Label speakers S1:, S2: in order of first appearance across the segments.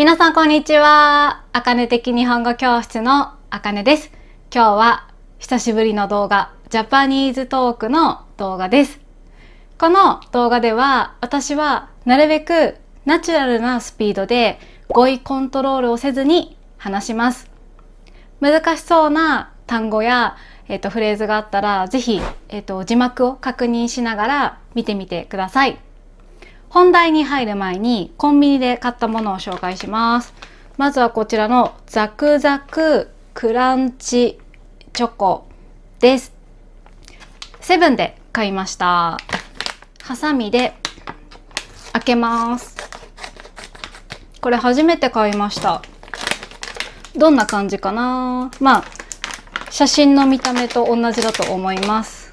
S1: 皆さんこんにちは。あかね的日本語教室のあかねです。今日は久しぶりの動画、ジャパニーズトークの動画です。この動画では私はなるべくナチュラルなスピードで語彙コントロールをせずに話します。難しそうな単語や、フレーズがあったらぜひ、字幕を確認しながら見てみてください。本題に入る前にコンビニで買ったものを紹介します。まずはこちらのザクザククランチチョコです。セブンで買いました。ハサミで開けます。これ初めて買いました。どんな感じかな。写真の見た目と同じだと思います。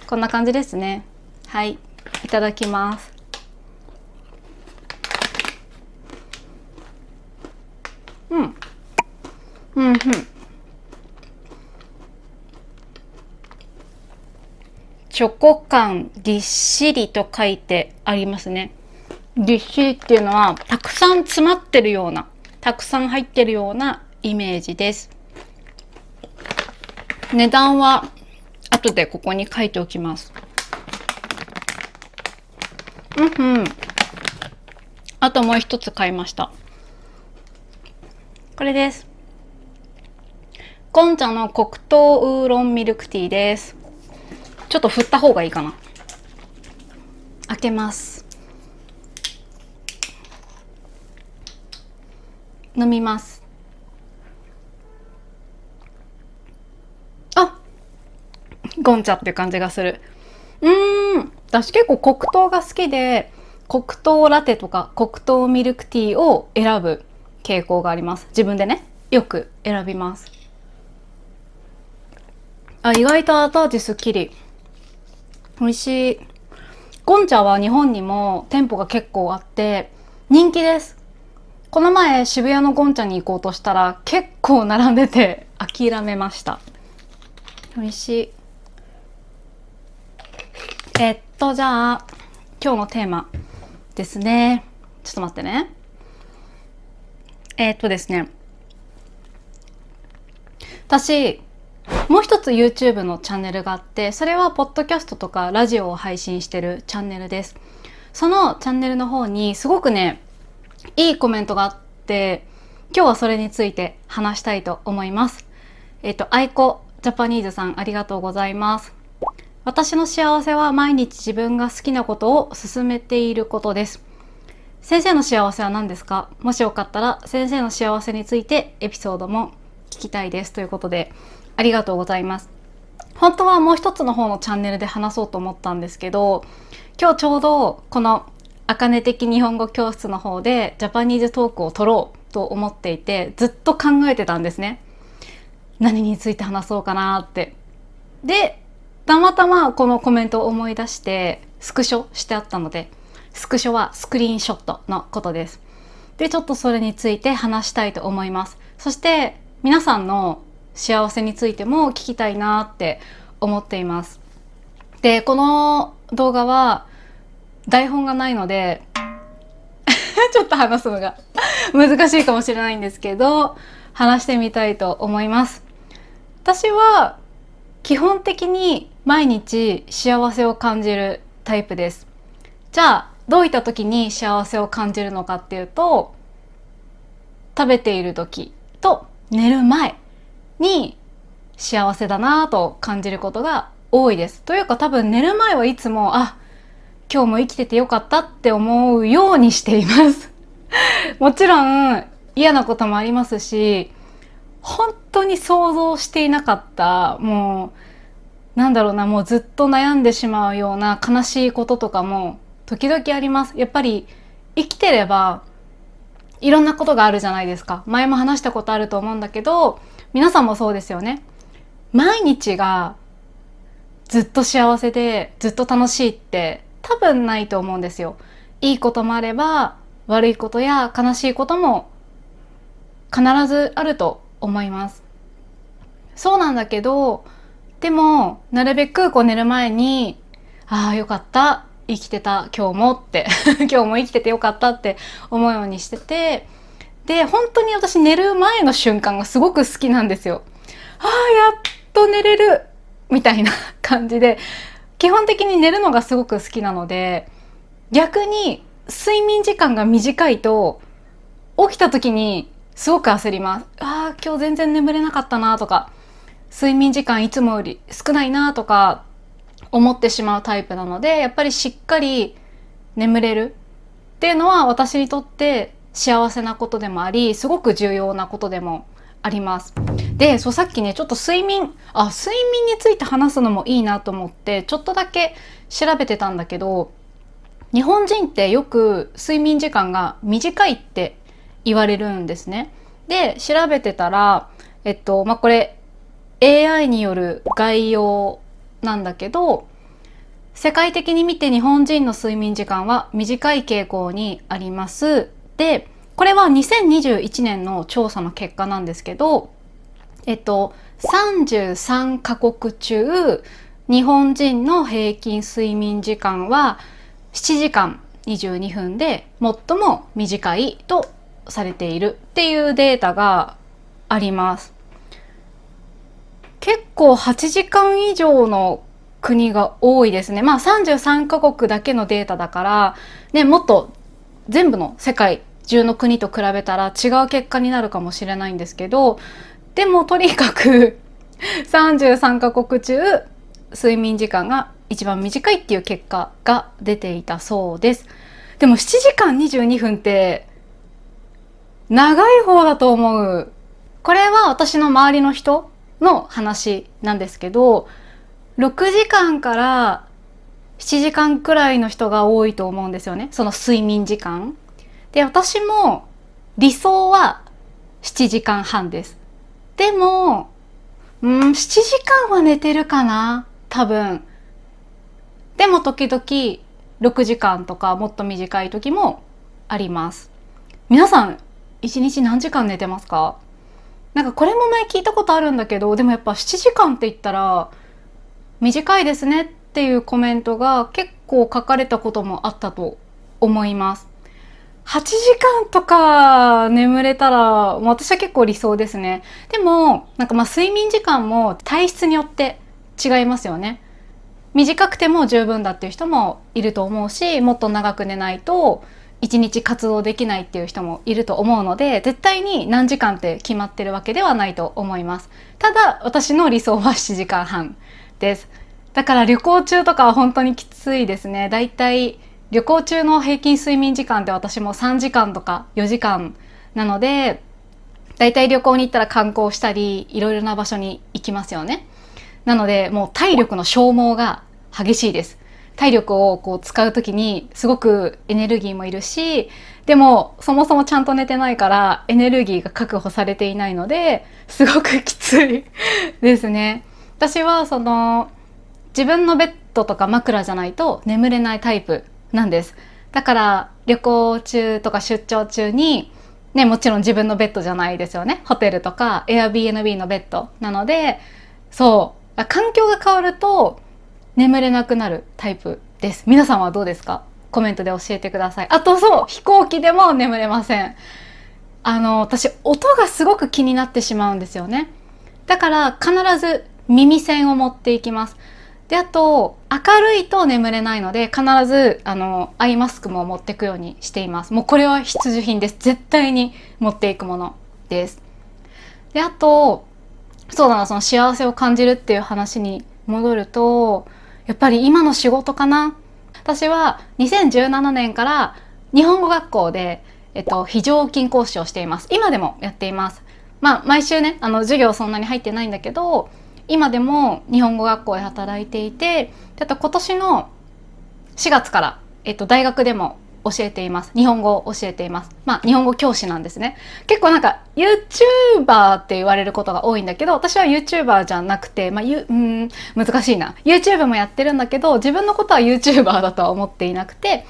S1: こんな感じですね。はい。いただきます。チョコ感ぎっしりと書いてありますね。ぎっしりっていうのはたくさん詰まってるような、たくさん入ってるようなイメージです。値段は後でここに書いておきます。あともう一つ買いました。これです。ゴンチャの黒糖ウーロンミルクティーです。ちょっと振った方がいいかな。開けます。飲みます。ゴンチャっていう感じがする。私結構黒糖が好きで、黒糖ラテとか黒糖ミルクティーを選ぶ傾向があります。自分でね、よく選びます。意外と後味すっきり。美味しい。ゴンチャは日本にも店舗が結構あって人気です。この前渋谷のゴンチャに行こうとしたら結構並んでて諦めました。美味しい。じゃあ今日のテーマですね。ちょっと待ってね。ですね。私もう一つ YouTube のチャンネルがあって、それはポッドキャストとかラジオを配信してるチャンネルです。そのチャンネルの方にすごくね、いいコメントがあって、今日はそれについて話したいと思います。アイコジャパニーズさんありがとうございます。私の幸せは毎日自分が好きなことを進めていることです。先生の幸せは何ですか？もしよかったら先生の幸せについてエピソードも聞きたいですということで、ありがとうございます。本当はもう一つの方のチャンネルで話そうと思ったんですけど、今日ちょうどこのあかね的日本語教室の方でジャパニーズトークを取ろうと思っていて、ずっと考えてたんですね。何について話そうかなって。で、たまたまこのコメントを思い出してスクショしてあったので、スクショはスクリーンショットのことです。で、ちょっとそれについて話したいと思います。そして皆さんの幸せについても聞きたいなって思っています。で、この動画は台本がないのでちょっと話すのが難しいかもしれないんですけど、話してみたいと思います。私は基本的に毎日幸せを感じるタイプです。じゃあどういった時に幸せを感じるのかっていうと、食べている時と寝る前に幸せだなぁと感じることが多いです。というか多分寝る前はいつも今日も生きててよかったって思うようにしていますもちろん嫌なこともありますし、本当に想像していなかった、もうずっと悩んでしまうような悲しいこととかも時々あります。やっぱり生きてればいろんなことがあるじゃないですか。前も話したことあると思うんだけど、皆さんもそうですよね。毎日がずっと幸せでずっと楽しいって多分ないと思うんですよ。いいこともあれば悪いことや悲しいことも必ずあると思います。そうなんだけど、でもなるべく寝る前によかった、生きてた今日もって今日も生きててよかったって思うようにしてて、で本当に私寝る前の瞬間がすごく好きなんですよ。あーやっと寝れるみたいな感じで、基本的に寝るのがすごく好きなので、逆に睡眠時間が短いと起きた時にすごく焦ります。あー今日全然眠れなかったなとか、睡眠時間いつもより少ないなとか思ってしまうタイプなので、やっぱりしっかり眠れるっていうのは私にとって幸せなことでもあり、すごく重要なことでもあります。で、さっきねちょっと睡眠について話すのもいいなと思ってちょっとだけ調べてたんだけど、日本人ってよく睡眠時間が短いって言われるんですね。で、調べてたらこれ AI による概要なんだけど、世界的に見て日本人の睡眠時間は短い傾向にあります。で、これは2021年の調査の結果なんですけど、33カ国中日本人の平均睡眠時間は7時間22分で最も短いとされているっていうデータがあります。結構8時間以上の国が多いですね。33カ国だけのデータだからね、もっと全部の世界中の国と比べたら違う結果になるかもしれないんですけど、でもとにかく33カ国中睡眠時間が一番短いっていう結果が出ていたそうです。でも7時間22分って長い方だと思う。これは私の周りの人の話なんですけど、6時間から7時間くらいの人が多いと思うんですよね、その睡眠時間で。私も理想は7時間半です。でも7時間は寝てるかな多分。でも時々6時間とかもっと短い時もあります。皆さん1日何時間寝てますか？なんかこれも前聞いたことあるんだけど、でもやっぱ7時間って言ったら短いですねっていうコメントが結構書かれたこともあったと思います。8時間とか眠れたら私は結構理想ですね。でもなんか睡眠時間も体質によって違いますよね。短くても十分だっていう人もいると思うし、もっと長く寝ないと一日活動できないっていう人もいると思うので、絶対に何時間って決まってるわけではないと思います。ただ私の理想は7時間半です。だから旅行中とかは本当にきついですね。だいたい旅行中の平均睡眠時間って私も3時間とか4時間なので、だいたい旅行に行ったら観光したりいろいろな場所に行きますよね。なのでもう体力の消耗が激しいです。体力を使う時にすごくエネルギーもいるし、でもそもそもちゃんと寝てないからエネルギーが確保されていないのですごくきついですね。私は自分のベッドとか枕じゃないと眠れないタイプなんです。だから旅行中とか出張中にね、もちろん自分のベッドじゃないですよね。ホテルとか Airbnb のベッドなので、環境が変わると眠れなくなるタイプです。皆さんはどうですか？コメントで教えてください。あと飛行機でも眠れません。私音がすごく気になってしまうんですよね。だから必ず耳栓を持っていきます。で、あと明るいと眠れないので必ずアイマスクも持っていくようにしています。もうこれは必需品です。絶対に持っていくものです。で、あとその幸せを感じるっていう話に戻ると、やっぱり今の仕事かな。私は2017年から日本語学校で、非常勤講師をしています。今でもやっています。毎週ね、授業そんなに入ってないんだけど、今でも日本語学校で働いていて、あと今年の4月から、大学でも教えています。日本語を教えています。日本語教師なんですね。結構なんか YouTuber って言われることが多いんだけど、私は YouTuber じゃなくて、難しいな。YouTube もやってるんだけど、自分のことは YouTuber だとは思っていなくて、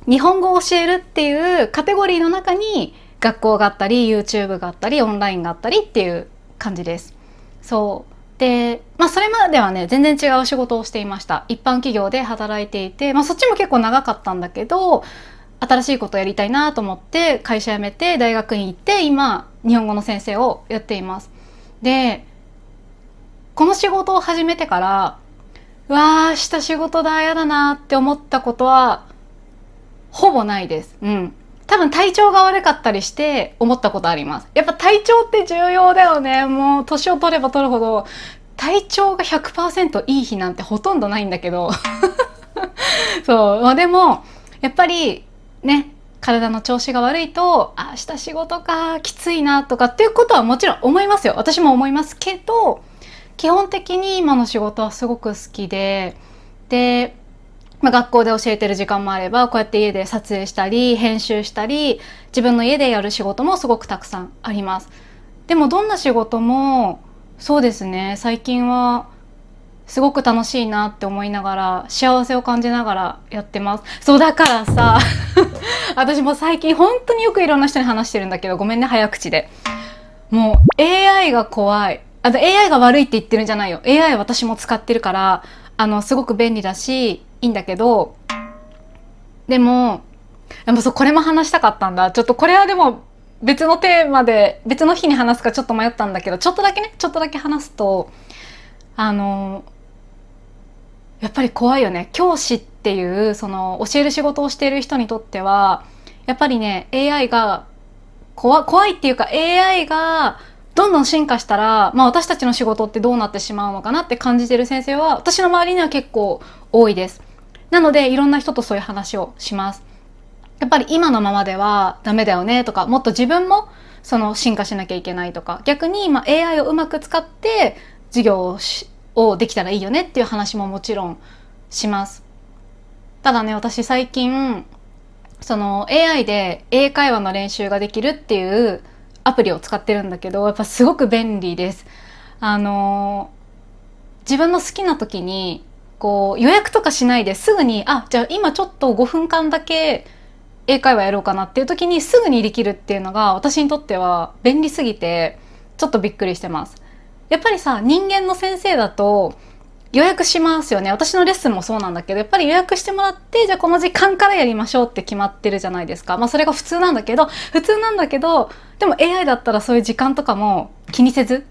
S1: 日本語を教えるっていうカテゴリーの中に学校があったり、YouTube があったり、オンラインがあったりっていう感じです。で、それまではね全然違う仕事をしていました。一般企業で働いていて、そっちも結構長かったんだけど、新しいことをやりたいなと思って会社辞めて大学院行って、今日本語の先生をやっています。で、この仕事を始めてから、うわーした仕事だ、やだなって思ったことはほぼないです。多分体調が悪かったりして思ったことあります。やっぱ体調って重要だよね。もう年を取れば取るほど体調が 100% いい日なんてほとんどないんだけどそう、でもやっぱりね、体の調子が悪いと、明日仕事かきついなとかっていうことはもちろん思いますよ。私も思いますけど、基本的に今の仕事はすごく好きで、学校で教えてる時間もあれば、こうやって家で撮影したり編集したり、自分の家でやる仕事もすごくたくさんあります。でもどんな仕事もそうですね、最近はすごく楽しいなって思いながら、幸せを感じながらやってます。そうだからさ私も最近本当によくいろんな人に話してるんだけど、ごめんね早口で。もう AI が怖い。AI が悪いって言ってるんじゃないよ。AI は私も使ってるから、すごく便利だしいいんだけど、でもそう、これも話したかったんだ。ちょっとこれはでも別のテーマで別の日に話すかちょっと迷ったんだけど、ちょっとだけ話すと、やっぱり怖いよね。教師っていうその教える仕事をしている人にとっては、やっぱりね AI が怖いっていうか、 AI がどんどん進化したら、私たちの仕事ってどうなってしまうのかなって感じてる先生は私の周りには結構多いです。なのでいろんな人とそういう話をします。やっぱり今のままではダメだよねとか、もっと自分もその進化しなきゃいけないとか、逆にAI をうまく使って授業をできたらいいよねっていう話ももちろんします。ただね、私最近その AI で英会話の練習ができるっていうアプリを使ってるんだけど、やっぱすごく便利です。自分の好きな時にこう予約とかしないですぐに、じゃあ今ちょっと5分間だけ英会話やろうかなっていう時にすぐにできるっていうのが私にとっては便利すぎて、ちょっとびっくりしてます。やっぱりさ、人間の先生だと予約しますよね。私のレッスンもそうなんだけど、やっぱり予約してもらって、じゃあこの時間からやりましょうって決まってるじゃないですか。それが普通なんだけど、でも AI だったらそういう時間とかも気にせず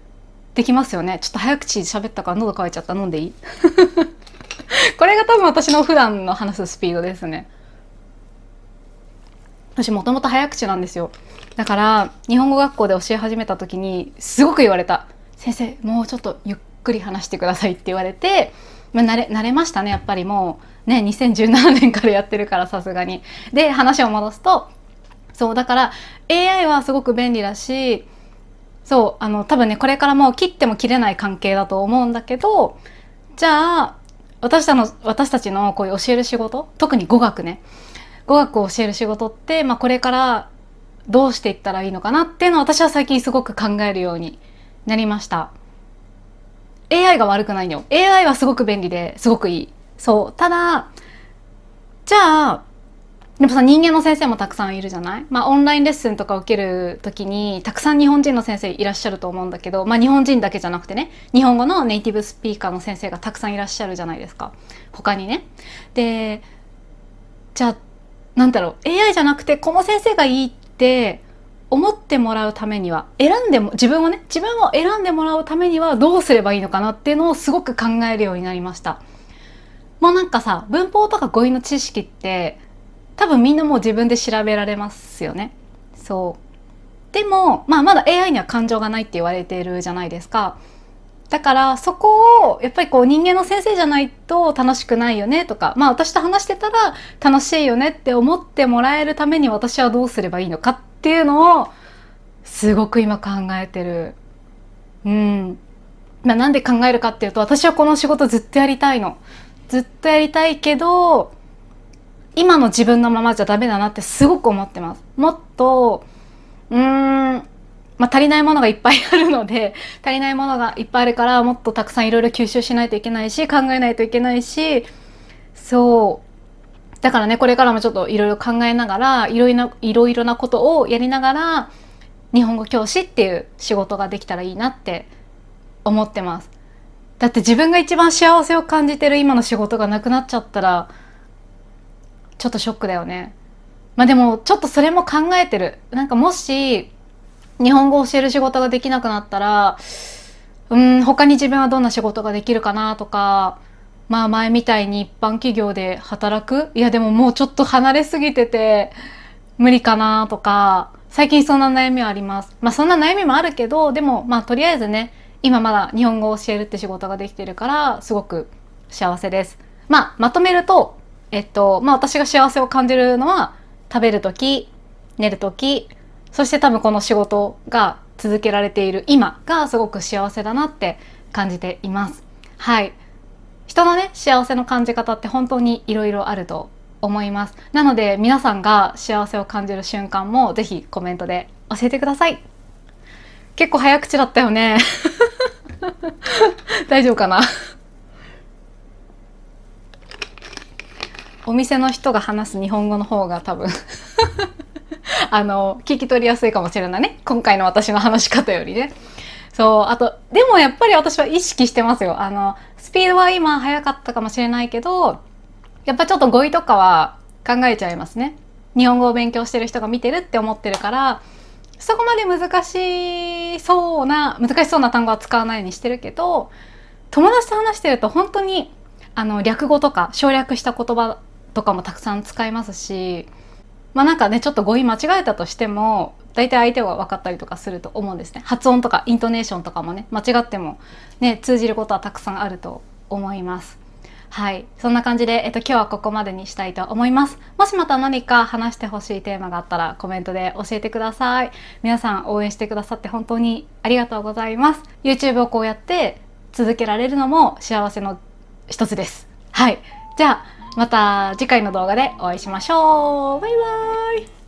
S1: できますよね。ちょっと早口喋ったから喉乾いちゃった。飲んでいいこれが多分私の普段の話すスピードですね。私もともと早口なんですよ。だから日本語学校で教え始めた時にすごく言われた。先生、もうちょっとゆっくり話してくださいって言われて、慣れましたね。やっぱりもうね、2017年からやってるからさすがに。で、話を戻すと、そうだから AI はすごく便利だし、そう多分ね、これからもう切っても切れない関係だと思うんだけど、じゃあ私たちのこういう教える仕事、特に語学ね、語学を教える仕事って、これからどうしていったらいいのかなっていうのを私は最近すごく考えるようになりました。 AI が悪くないよ。 AI はすごく便利ですごくいい。そう、ただじゃあでもさ、人間の先生もたくさんいるじゃない。オンラインレッスンとか受ける時にたくさん日本人の先生いらっしゃると思うんだけど、日本人だけじゃなくてね、日本語のネイティブスピーカーの先生がたくさんいらっしゃるじゃないですか、他にね。で、じゃあなんだろう、 AI じゃなくてこの先生がいいって思ってもらうためには、自分を選んでもらうためにはどうすればいいのかなっていうのをすごく考えるようになりました。もうなんかさ、文法とか語彙の知識って多分みんなもう自分で調べられますよね。そうでも、まだ AI には感情がないって言われているじゃないですか。だからそこをやっぱりこう、人間の先生じゃないと楽しくないよねとか、私と話してたら楽しいよねって思ってもらえるために私はどうすればいいのかっていうのをすごく今考えてる。なんで考えるかっていうと、私はこの仕事ずっとやりたいの。ずっとやりたいけど今の自分のままじゃダメだなってすごく思ってます。もっと足りないものがいっぱいあるので、足りないものがいっぱいあるから、もっとたくさんいろいろ吸収しないといけないし、考えないといけないし、そうだからね、これからもちょっといろいろ考えながら、いろいろなことをやりながら日本語教師っていう仕事ができたらいいなって思ってます。だって自分が一番幸せを感じてる今の仕事がなくなっちゃったらちょっとショックだよね。まあでもちょっとそれも考えてる。なんかもし日本語を教える仕事ができなくなったら、他に自分はどんな仕事ができるかなとか、まあ前みたいに一般企業で働く、いやでももうちょっと離れすぎてて無理かなとか、最近そんな悩みはあります。まあそんな悩みもあるけど、でもまあとりあえずね、今まだ日本語を教えるって仕事ができてるからすごく幸せです。まあまとめると、まあ私が幸せを感じるのは食べるとき、寝るとき、そして多分この仕事が続けられている今がすごく幸せだなって感じています。はい。人のね、幸せの感じ方って本当にいろいろあると思います。なので皆さんが幸せを感じる瞬間もぜひコメントで教えてください。結構早口だったよね。大丈夫かな。お店の人が話す日本語の方が多分聞き取りやすいかもしれないね。今回の私の話し方よりね。そう、あと、でもやっぱり私は意識してますよ。スピードは今速かったかもしれないけど、やっぱちょっと語彙とかは考えちゃいますね。日本語を勉強してる人が見てるって思ってるから、そこまで難しそうな単語は使わないようにしてるけど、友達と話してると本当に、略語とか省略した言葉とかもたくさん使いますし、まあなんかね、ちょっと語彙間違えたとしても、大体相手が分かったりとかすると思うんですね。発音とかイントネーションとかもね、間違ってもね、通じることはたくさんあると思います。はい。そんな感じで、今日はここまでにしたいと思います。もしまた何か話してほしいテーマがあったらコメントで教えてください。皆さん応援してくださって本当にありがとうございます。YouTube をこうやって続けられるのも幸せの一つです。はい。じゃあ、また次回の動画でお会いしましょう。バイバーイ。